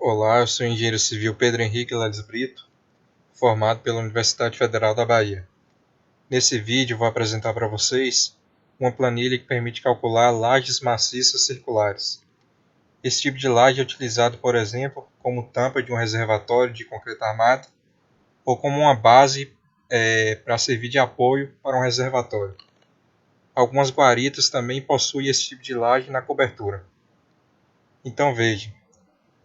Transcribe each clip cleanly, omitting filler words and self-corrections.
Olá, eu sou o engenheiro civil Pedro Henrique Leles Brito, formado pela Universidade Federal da Bahia. Nesse vídeo vou apresentar para vocês uma planilha que permite calcular lajes maciças circulares. Esse tipo de laje é utilizado, por exemplo, como tampa de um reservatório de concreto armado ou como uma base para servir de apoio para um reservatório. Algumas guaritas também possuem esse tipo de laje na cobertura. Então veja,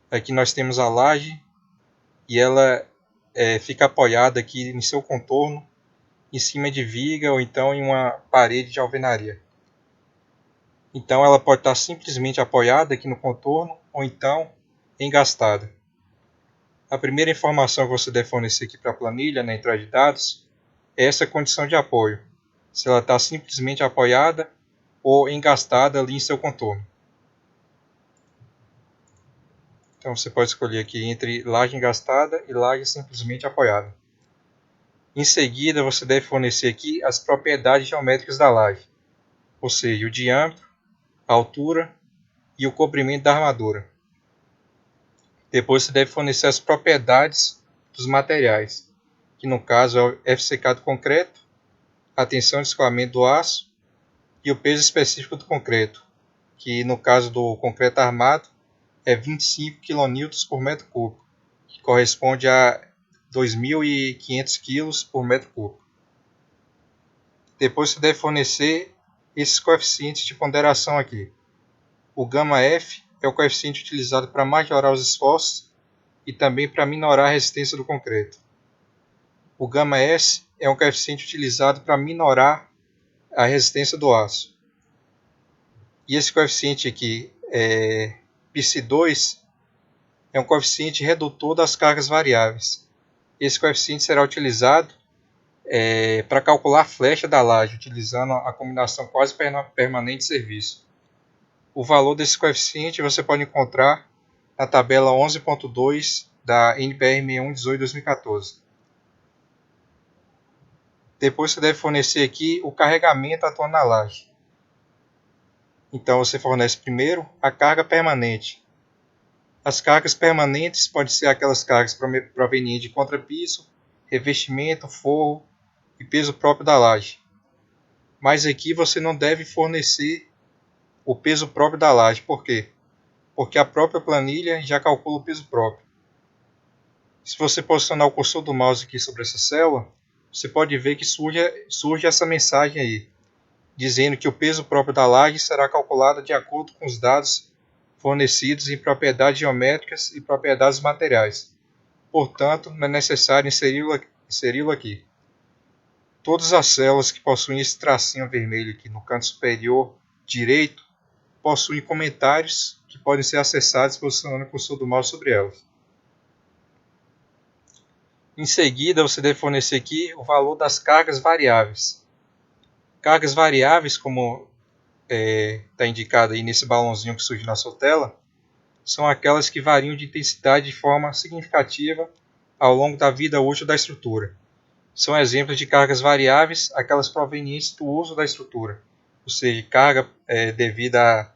aqui nós temos a laje e ela fica apoiada aqui em seu contorno, em cima de viga ou então em uma parede de alvenaria. Então ela pode estar simplesmente apoiada aqui no contorno ou então engastada. A primeira informação que você deve fornecer aqui para a planilha, na entrada de dados, é essa condição de apoio. Se ela está simplesmente apoiada ou engastada ali em seu contorno. Então você pode escolher aqui entre laje engastada e laje simplesmente apoiada. Em seguida, você deve fornecer aqui as propriedades geométricas da laje, ou seja, o diâmetro, a altura e o comprimento da armadura. Depois você deve fornecer as propriedades dos materiais, que no caso é o FCK do concreto, a tensão de escoamento do aço e o peso específico do concreto, que no caso do concreto armado é 25 kN por metro cúbico, que corresponde a 2.500 kg por metro cúbico. Depois você deve fornecer esses coeficientes de ponderação aqui. O γF é o coeficiente utilizado para majorar os esforços e também para minorar a resistência do concreto. O γS é um coeficiente utilizado para minorar a resistência do aço. E esse coeficiente aqui, π2, é um coeficiente redutor das cargas variáveis. Esse coeficiente será utilizado para calcular a flecha da laje, utilizando a combinação quase permanente de serviço. O valor desse coeficiente você pode encontrar na tabela 11.2 da NBR 6118/2014. Depois você deve fornecer aqui o carregamento atuando na laje. Então você fornece primeiro a carga permanente. As cargas permanentes podem ser aquelas cargas provenientes de contrapiso, revestimento, forro e peso próprio da laje. Mas aqui você não deve fornecer o peso próprio da laje. Por quê? Porque a própria planilha já calcula o peso próprio. Se você posicionar o cursor do mouse aqui sobre essa célula, você pode ver que surge essa mensagem aí, dizendo que o peso próprio da laje será calculado de acordo com os dados fornecidos em propriedades geométricas e propriedades materiais. Portanto, não é necessário inseri-lo aqui. Todas as células que possuem esse tracinho vermelho aqui no canto superior direito possuem comentários que podem ser acessados posicionando o cursor do mouse sobre elas. Em seguida, você deve fornecer aqui o valor das cargas variáveis. Cargas variáveis, como está indicado aí nesse balãozinho que surge na sua tela, são aquelas que variam de intensidade de forma significativa ao longo da vida útil da estrutura. São exemplos de cargas variáveis aquelas provenientes do uso da estrutura, ou seja, carga devido à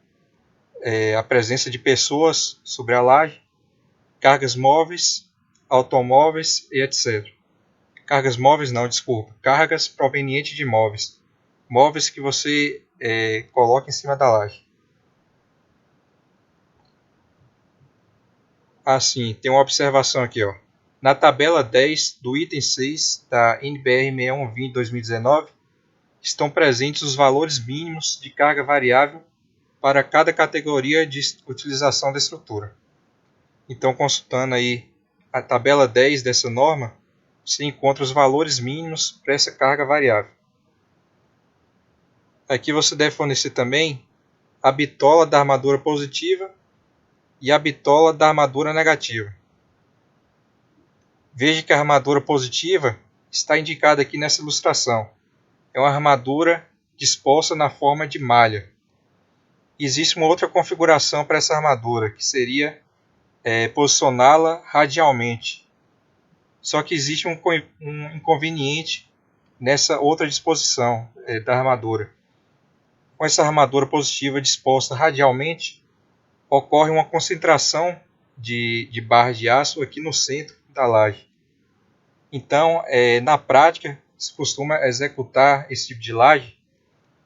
presença de pessoas sobre a laje, cargas móveis, automóveis e etc. Cargas móveis não, desculpa, cargas provenientes de móveis. Móveis que você coloca em cima da laje. Assim, tem uma observação aqui, ó. Na tabela 10 do item 6 da NBR 6120/2019, estão presentes os valores mínimos de carga variável para cada categoria de utilização da estrutura. Então, consultando aí a tabela 10 dessa norma, você encontra os valores mínimos para essa carga variável. Aqui você deve fornecer também a bitola da armadura positiva e a bitola da armadura negativa. Veja que a armadura positiva está indicada aqui nessa ilustração. É uma armadura disposta na forma de malha. Existe uma outra configuração para essa armadura, que seria posicioná-la radialmente. Só que existe um inconveniente nessa outra disposição da armadura. Com essa armadura positiva disposta radialmente, ocorre uma concentração de barras de aço aqui no centro da laje. Então, na prática, se costuma executar esse tipo de laje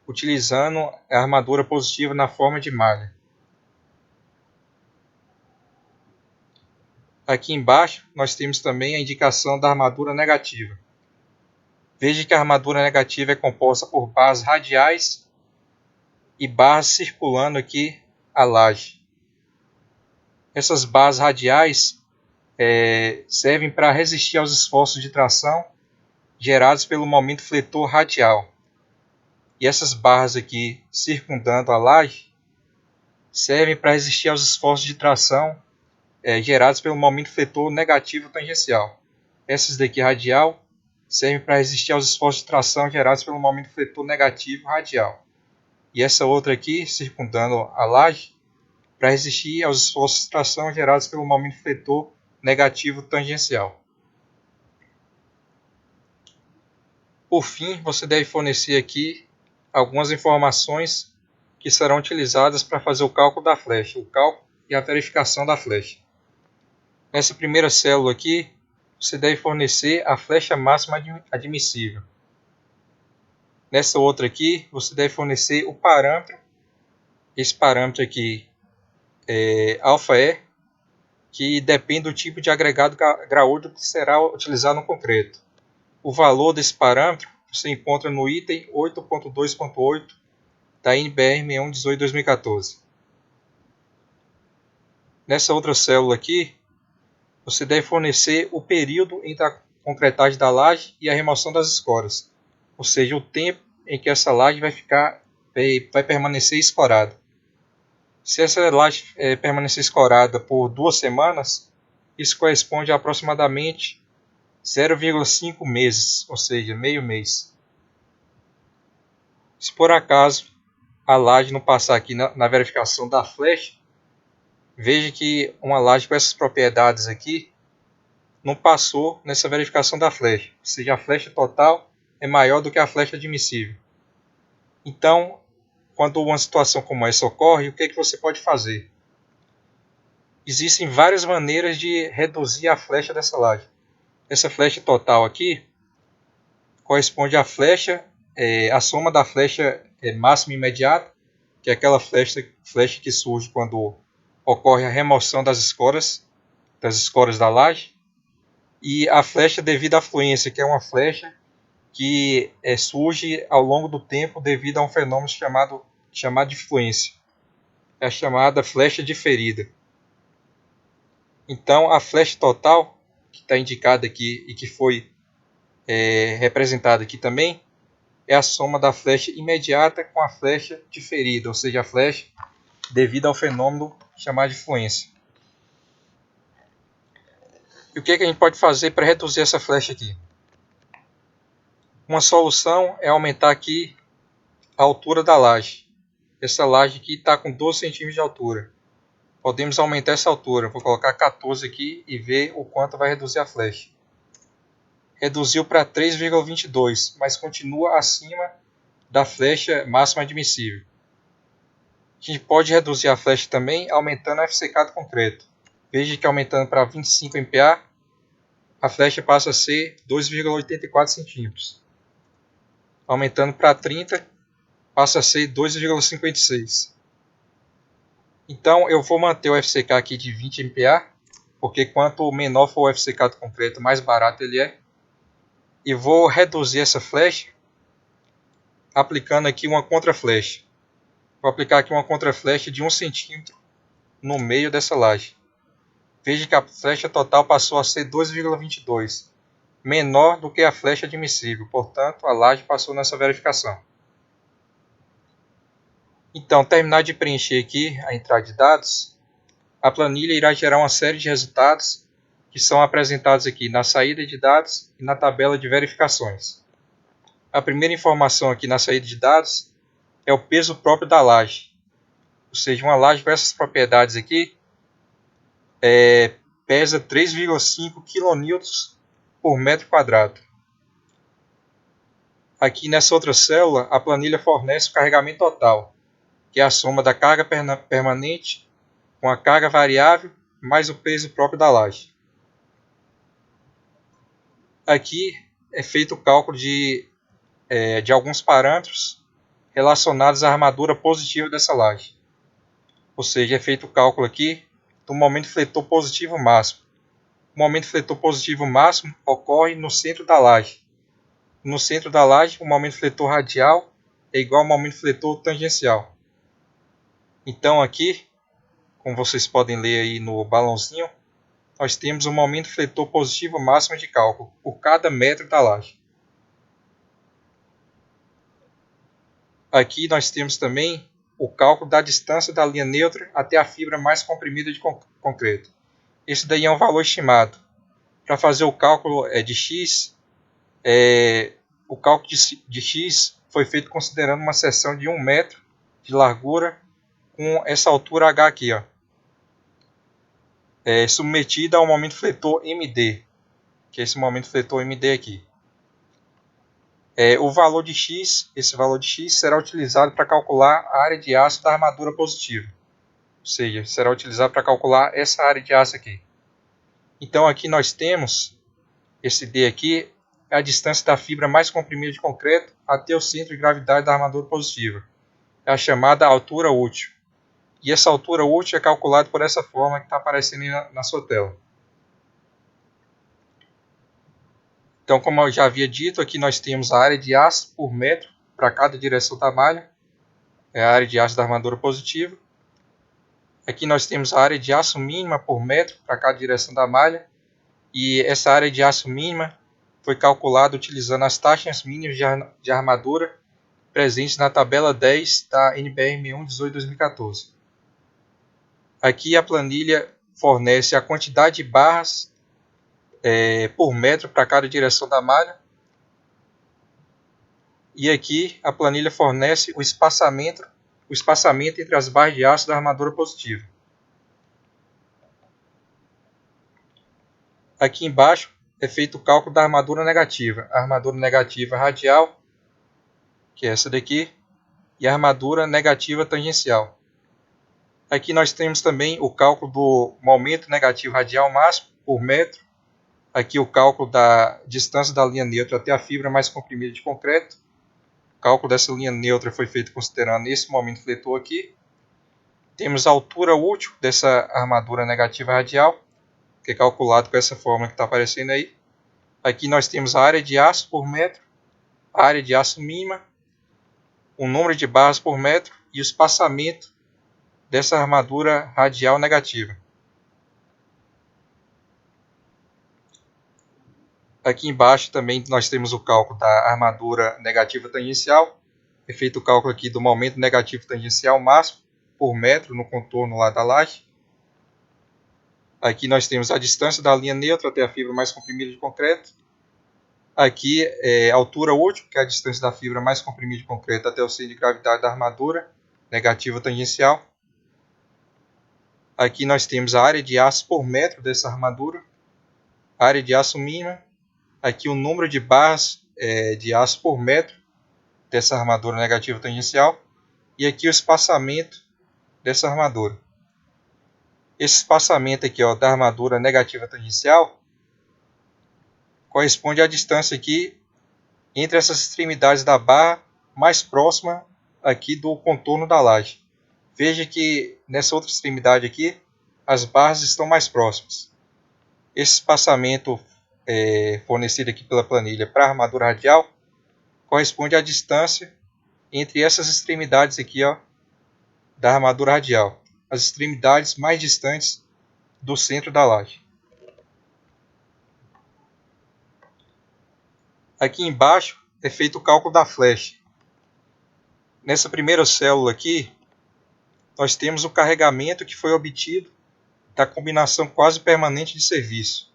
utilizando a armadura positiva na forma de malha. Aqui embaixo nós temos também a indicação da armadura negativa. Veja que a armadura negativa é composta por barras radiais e barras circulando aqui a laje. Essas barras radiais servem para resistir aos esforços de tração gerados pelo momento fletor radial. E essas barras aqui circundando a laje servem para resistir aos esforços de tração gerados pelo momento fletor negativo tangencial. Essas daqui radial servem para resistir aos esforços de tração gerados pelo momento fletor negativo radial. E essa outra aqui, circundando a laje, para resistir aos esforços de tração gerados pelo momento fletor negativo tangencial. Por fim, você deve fornecer aqui algumas informações que serão utilizadas para fazer o cálculo da flecha, o cálculo e a verificação da flecha. Nessa primeira célula aqui, você deve fornecer a flecha máxima admissível. Nessa outra aqui, você deve fornecer o parâmetro. Esse parâmetro aqui é αe, que depende do tipo de agregado graúdo que será utilizado no concreto. O valor desse parâmetro você encontra no item 8.2.8 da NBR 6118/2014. Nessa outra célula aqui, você deve fornecer o período entre a concretagem da laje e a remoção das escoras, ou seja, o tempo em que essa laje vai permanecer escorada. Se essa laje permanecer escorada por 2 semanas, isso corresponde a aproximadamente 0,5 meses, ou seja, meio mês. Se por acaso a laje não passar aqui na verificação da flecha, veja que uma laje com essas propriedades aqui não passou nessa verificação da flecha, ou seja, a flecha total é maior do que a flecha admissível. Então, quando uma situação como essa ocorre, o que você pode fazer? Existem várias maneiras de reduzir a flecha dessa laje. Essa flecha total aqui corresponde à flecha, a soma da flecha máxima imediata, que é aquela flecha que surge quando ocorre a remoção das escoras da laje, e a flecha devido à fluência, que é uma flecha que surge ao longo do tempo devido a um fenômeno chamado de fluência. É a chamada flecha diferida. Então, a flecha total, que está indicada aqui e que foi representada aqui também, é a soma da flecha imediata com a flecha diferida, ou seja, a flecha devido ao fenômeno chamado de fluência. E o que a gente pode fazer para reduzir essa flecha aqui? Uma solução é aumentar aqui a altura da laje. Essa laje aqui está com 12 centímetros de altura. Podemos aumentar essa altura. Vou colocar 14 aqui e ver o quanto vai reduzir a flecha. Reduziu para 3,22, mas continua acima da flecha máxima admissível. A gente pode reduzir a flecha também aumentando a FCK do concreto. Veja que aumentando para 25 MPa, a flecha passa a ser 2,84 centímetros. Aumentando para 30, passa a ser 2,56. Então eu vou manter o FCK aqui de 20 MPa, porque quanto menor for o FCK do concreto, mais barato ele é. E vou reduzir essa flecha aplicando aqui uma contraflecha. Vou aplicar aqui uma contraflecha de 1 centímetro no meio dessa laje. Veja que a flecha total passou a ser 2,22, menor do que a flecha admissível, portanto a laje passou nessa verificação. Então, terminar de preencher aqui a entrada de dados, a planilha irá gerar uma série de resultados que são apresentados aqui na saída de dados e na tabela de verificações. A primeira informação aqui na saída de dados é o peso próprio da laje, ou seja, uma laje com essas propriedades aqui pesa 3,5 kN por metro quadrado. Aqui nessa outra célula, a planilha fornece o carregamento total, que é a soma da carga permanente com a carga variável mais o peso próprio da laje. Aqui é feito o cálculo de alguns parâmetros relacionados à armadura positiva dessa laje. Ou seja, é feito o cálculo aqui do momento fletor positivo máximo. O momento fletor positivo máximo ocorre no centro da laje. No centro da laje, o momento fletor radial é igual ao momento fletor tangencial. Então aqui, como vocês podem ler aí no balãozinho, nós temos o momento fletor positivo máximo de cálculo por cada metro da laje. Aqui nós temos também o cálculo da distância da linha neutra até a fibra mais comprimida de concreto. Esse daí é um valor estimado. Para fazer o cálculo de X, o cálculo de X foi feito considerando uma seção de 1 metro de largura com essa altura H aqui, ó, submetida ao momento fletor MD, que é esse momento fletor MD aqui. O valor de X, esse valor de X será utilizado para calcular a área de aço da armadura positiva. Ou seja, será utilizado para calcular essa área de aço aqui. Então aqui nós temos, esse D aqui, é a distância da fibra mais comprimida de concreto até o centro de gravidade da armadura positiva. É a chamada altura útil. E essa altura útil é calculada por essa forma que está aparecendo aí na sua tela. Então, como eu já havia dito, aqui nós temos a área de aço por metro para cada direção da malha. É a área de aço da armadura positiva. Aqui nós temos a área de aço mínima por metro para cada direção da malha. E essa área de aço mínima foi calculada utilizando as taxas mínimas de armadura presentes na tabela 10 da NBR 1118/2014. Aqui a planilha fornece a quantidade de barras por metro para cada direção da malha. E aqui a planilha fornece o espaçamento entre as barras de aço da armadura positiva. Aqui embaixo é feito o cálculo da armadura negativa. A armadura negativa radial, que é essa daqui, e a armadura negativa tangencial. Aqui nós temos também o cálculo do momento negativo radial máximo por metro. Aqui o cálculo da distância da linha neutra até a fibra mais comprimida de concreto. O cálculo dessa linha neutra foi feito considerando esse momento fletor aqui. Temos a altura útil dessa armadura negativa radial, que é calculado com essa fórmula que está aparecendo aí. Aqui nós temos a área de aço por metro, a área de aço mínima, o número de barras por metro e o espaçamento dessa armadura radial negativa. Aqui embaixo também nós temos o cálculo da armadura negativa tangencial. É feito o cálculo aqui do momento negativo tangencial máximo por metro no contorno lá da laje. Aqui nós temos a distância da linha neutra até a fibra mais comprimida de concreto. Aqui é a altura útil, que é a distância da fibra mais comprimida de concreto até o centro de gravidade da armadura negativa tangencial. Aqui nós temos a área de aço por metro dessa armadura, a área de aço mínima. Aqui o número de barras de aço por metro dessa armadura negativa tangencial. E aqui o espaçamento dessa armadura. Esse espaçamento aqui, ó, da armadura negativa tangencial corresponde à distância aqui entre essas extremidades da barra mais próxima aqui do contorno da laje. Veja que nessa outra extremidade aqui as barras estão mais próximas. Esse espaçamento fornecido aqui pela planilha para a armadura radial corresponde à distância entre essas extremidades aqui, ó, da armadura radial, as extremidades mais distantes do centro da laje. Aqui embaixo é feito o cálculo da flecha. Nessa primeira célula aqui, nós temos o carregamento que foi obtido da combinação quase permanente de serviço.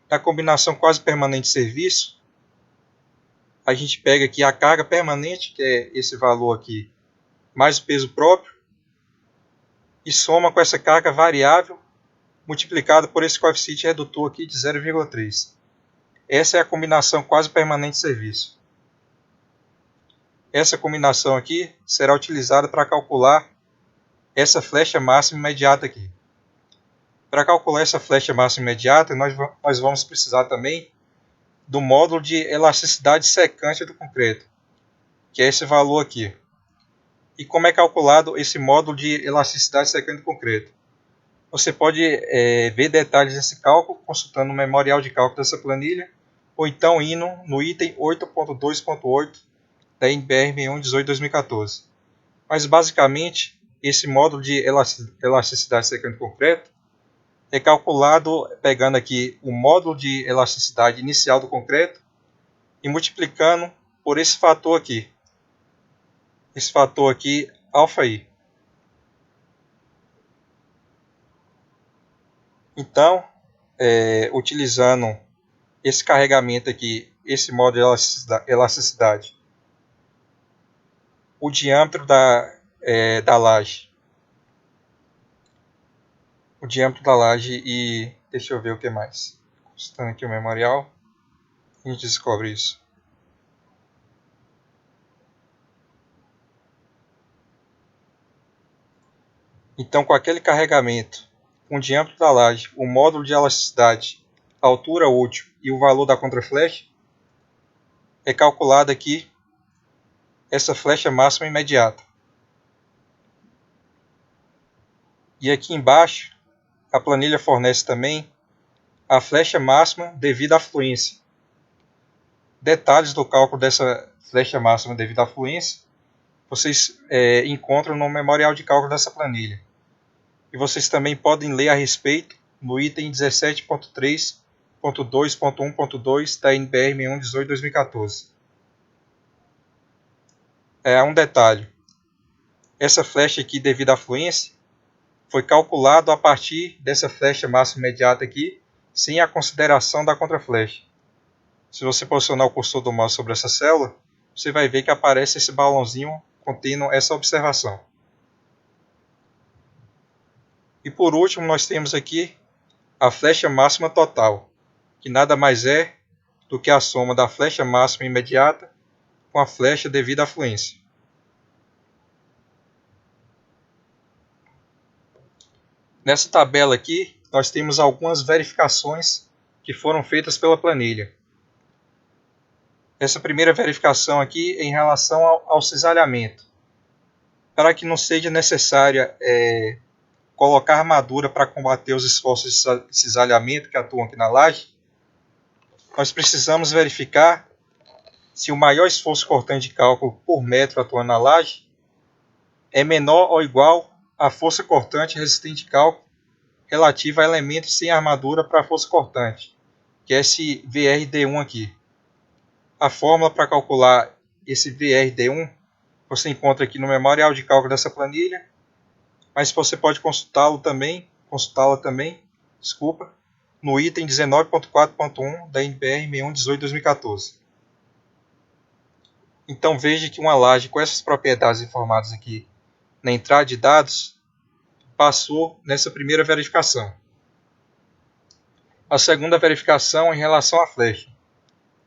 Na combinação quase permanente de serviço, a gente pega aqui a carga permanente, que é esse valor aqui, mais o peso próprio, e soma com essa carga variável multiplicada por esse coeficiente redutor aqui de 0,3. Essa é a combinação quase permanente de serviço. Essa combinação aqui será utilizada para calcular essa flecha máxima imediata aqui. Para calcular essa flecha máxima imediata, nós vamos precisar também do módulo de elasticidade secante do concreto, que é esse valor aqui. E como é calculado esse módulo de elasticidade secante do concreto? Você pode ver detalhes desse cálculo consultando o memorial de cálculo dessa planilha, ou então indo no item 8.2.8 da NBR 6118/2014. Mas basicamente, esse módulo de elasticidade secante do concreto é calculado pegando aqui o módulo de elasticidade inicial do concreto e multiplicando por esse fator aqui. Esse fator aqui, αi. Então, utilizando esse carregamento aqui, esse módulo de elasticidade, o diâmetro da laje. O diâmetro da laje e... deixa eu ver o que mais. Consultando aqui o memorial, a gente descobre isso. Então, com aquele carregamento, com o diâmetro da laje, o módulo de elasticidade, a altura útil e o valor da contraflecha, é calculada aqui essa flecha máxima imediata. E aqui embaixo, a planilha fornece também a flecha máxima devido à fluência. Detalhes do cálculo dessa flecha máxima devido à fluência vocês encontram no memorial de cálculo dessa planilha. E vocês também podem ler a respeito no item 17.3.2.1.2 da NBR 6118/2014. Um detalhe. Essa flecha aqui devido à fluência foi calculado a partir dessa flecha máxima imediata aqui, sem a consideração da contraflecha. Se você posicionar o cursor do mouse sobre essa célula, você vai ver que aparece esse balãozinho contendo essa observação. E por último, nós temos aqui a flecha máxima total, que nada mais é do que a soma da flecha máxima imediata com a flecha devido à fluência. Nessa tabela aqui, nós temos algumas verificações que foram feitas pela planilha. Essa primeira verificação aqui é em relação ao cisalhamento. Para que não seja necessária colocar armadura para combater os esforços de cisalhamento que atuam aqui na laje, nós precisamos verificar se o maior esforço cortante de cálculo por metro atuando na laje é menor ou igual à força cortante resistente de cálculo relativa a elementos sem armadura para a força cortante, que é esse VRD1 aqui. A fórmula para calcular esse VRD1 você encontra aqui no memorial de cálculo dessa planilha, mas você pode consultá-la também, no item 19.4.1 da NBR 6118/2014. Então veja que uma laje com essas propriedades informadas aqui na entrada de dados passou nessa primeira verificação. A segunda verificação é em relação à flecha.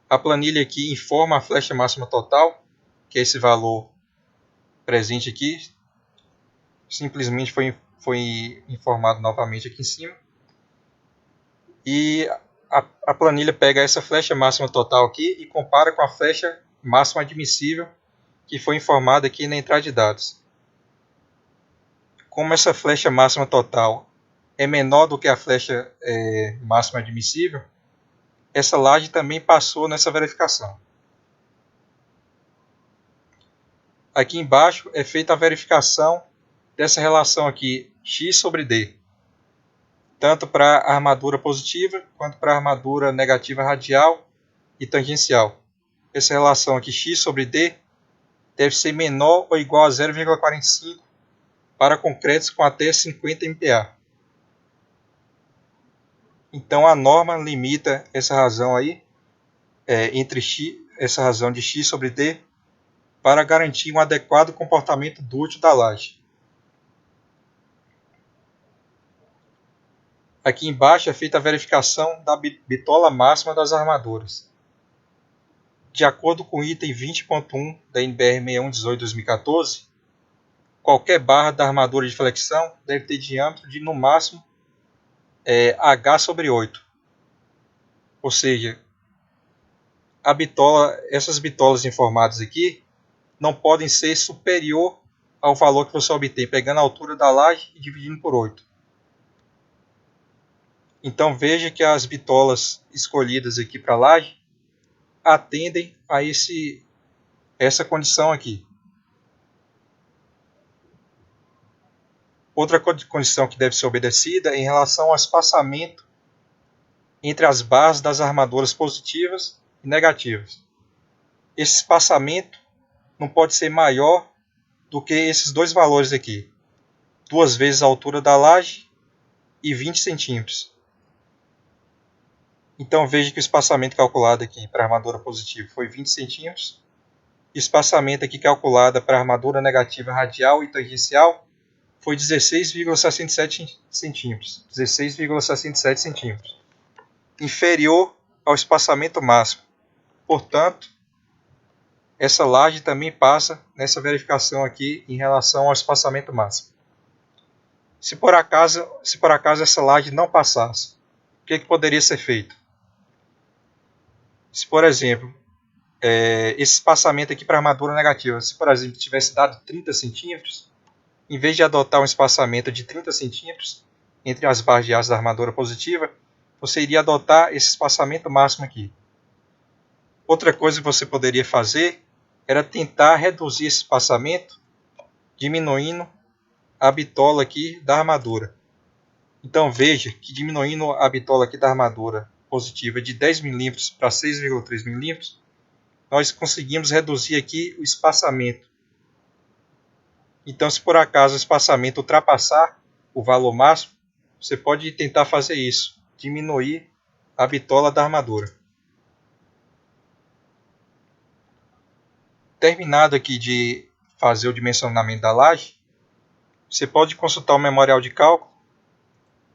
A planilha aqui informa a flecha máxima total, que é esse valor presente aqui. Simplesmente foi informado novamente aqui em cima. E a planilha pega essa flecha máxima total aqui e compara com a flecha máxima admissível que foi informada aqui na entrada de dados. Como essa flecha máxima total é menor do que a flecha máxima admissível, essa laje também passou nessa verificação. Aqui embaixo é feita a verificação dessa relação aqui, x sobre d, tanto para a armadura positiva quanto para a armadura negativa radial e tangencial. Essa relação aqui, x sobre d, deve ser menor ou igual a 0,45 para concretos com até 50 MPa. Então a norma limita essa razão aí, entre x, essa razão de x sobre d, para garantir um adequado comportamento dútil da laje. Aqui embaixo é feita a verificação da bitola máxima das armaduras. De acordo com o item 20.1 da NBR 6118/2014, qualquer barra da armadura de flexão deve ter diâmetro de, no máximo, é H sobre 8. Ou seja, essas bitolas informadas aqui não podem ser superior ao valor que você obtém pegando a altura da laje e dividindo por 8. Então veja que as bitolas escolhidas aqui para a laje atendem a essa condição aqui. Outra condição que deve ser obedecida é em relação ao espaçamento entre as barras das armaduras positivas e negativas. Esse espaçamento não pode ser maior do que esses dois valores aqui. 2 vezes a altura da laje e 20 centímetros. Então veja que o espaçamento calculado aqui para a armadura positiva foi 20 centímetros. O espaçamento aqui calculado para a armadura negativa radial e tangencial foi 16,67 centímetros. 16,67 centímetros. Inferior ao espaçamento máximo. Portanto, essa laje também passa nessa verificação aqui em relação ao espaçamento máximo. Se por acaso essa laje não passasse, o que poderia ser feito? Se, por exemplo, esse espaçamento aqui para armadura negativa, se, por exemplo, tivesse dado 30 centímetros, em vez de adotar um espaçamento de 30 centímetros entre as barras de aço da armadura positiva, você iria adotar esse espaçamento máximo aqui. Outra coisa que você poderia fazer era tentar reduzir esse espaçamento diminuindo a bitola aqui da armadura. Então veja que diminuindo a bitola aqui da armadura positiva de 10 mm para 6,3 mm, nós conseguimos reduzir aqui o espaçamento. Então, se por acaso o espaçamento ultrapassar o valor máximo, você pode tentar fazer isso, diminuir a bitola da armadura. Terminado aqui de fazer o dimensionamento da laje, você pode consultar o memorial de cálculo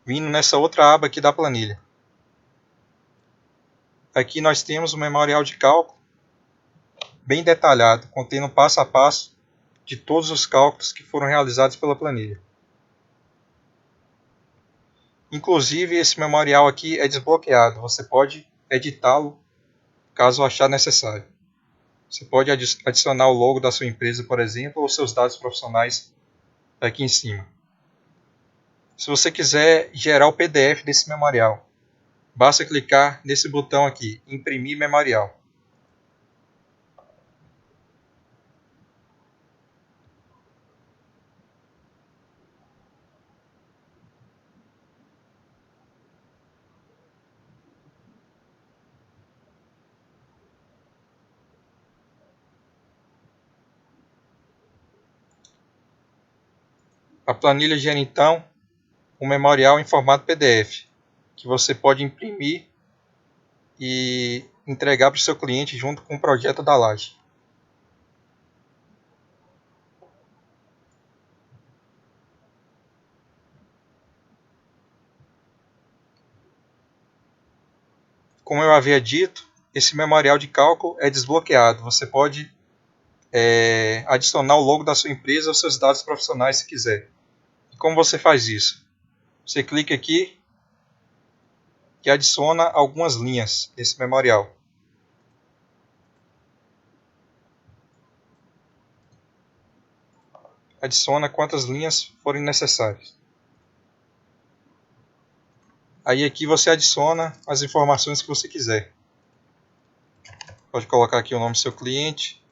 vindo nessa outra aba aqui da planilha. Aqui nós temos o memorial de cálculo bem detalhado, contendo passo a passo de todos os cálculos que foram realizados pela planilha. Inclusive, esse memorial aqui é desbloqueado, você pode editá-lo caso achar necessário. Você pode adicionar o logo da sua empresa, por exemplo, ou seus dados profissionais aqui em cima. Se você quiser gerar o PDF desse memorial, basta clicar nesse botão aqui, Imprimir Memorial. A planilha gera então um memorial em formato PDF, que você pode imprimir e entregar para o seu cliente junto com o projeto da laje. Como eu havia dito, esse memorial de cálculo é desbloqueado. Você pode adicionar o logo da sua empresa ou seus dados profissionais se quiser. E como você faz isso? Você clica aqui e adiciona algumas linhas nesse memorial. Adiciona quantas linhas forem necessárias. Aí aqui você adiciona as informações que você quiser. Pode colocar aqui o nome do seu cliente.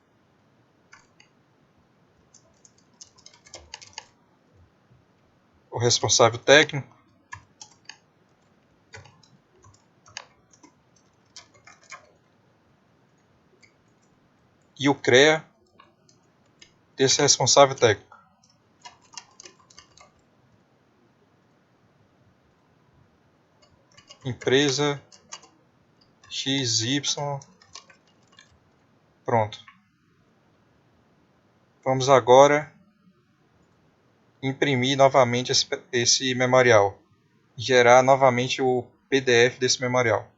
O responsável técnico. E o CREA desse responsável técnico. Empresa XY. Pronto. Vamos agora imprimir novamente esse memorial. Gerar novamente o PDF desse memorial.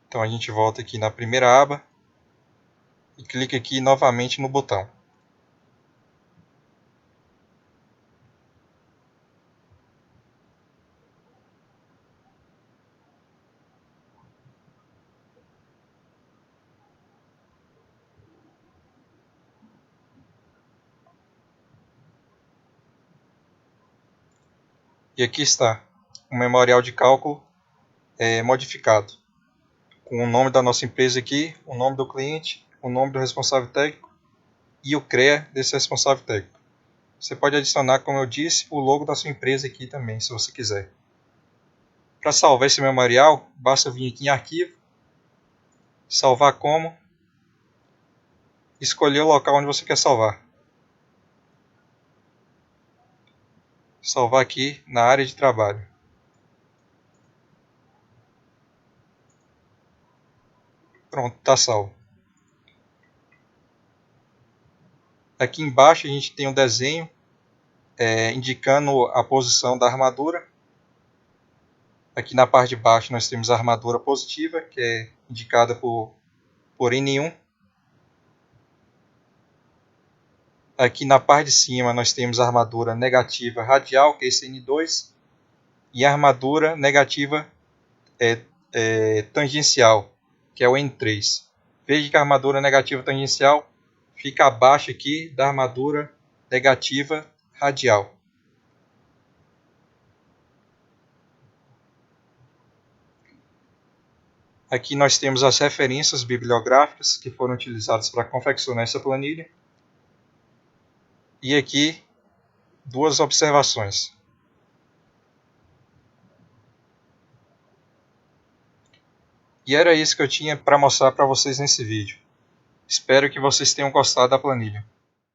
Então a gente volta aqui na primeira aba. e clique aqui novamente no botão. E aqui está o memorial de cálculo modificado, com o nome da nossa empresa aqui, o nome do cliente, o nome do responsável técnico e o CREA desse responsável técnico. Você pode adicionar, como eu disse, o logo da sua empresa aqui também, se você quiser. Para salvar esse memorial, basta vir aqui em Arquivo, Salvar como, escolher o local onde você quer salvar. Salvar aqui na área de trabalho. Pronto, está salvo. Aqui embaixo a gente tem um desenho indicando a posição da armadura. Aqui na parte de baixo nós temos a armadura positiva, que é indicada por N1. Aqui na parte de cima nós temos a armadura negativa radial, que é esse N2, e a armadura negativa tangencial, que é o N3. Veja que a armadura negativa tangencial fica abaixo aqui da armadura negativa radial. Aqui nós temos as referências bibliográficas que foram utilizadas para confeccionar essa planilha. E aqui, duas observações. E era isso que eu tinha para mostrar para vocês nesse vídeo. Espero que vocês tenham gostado da planilha.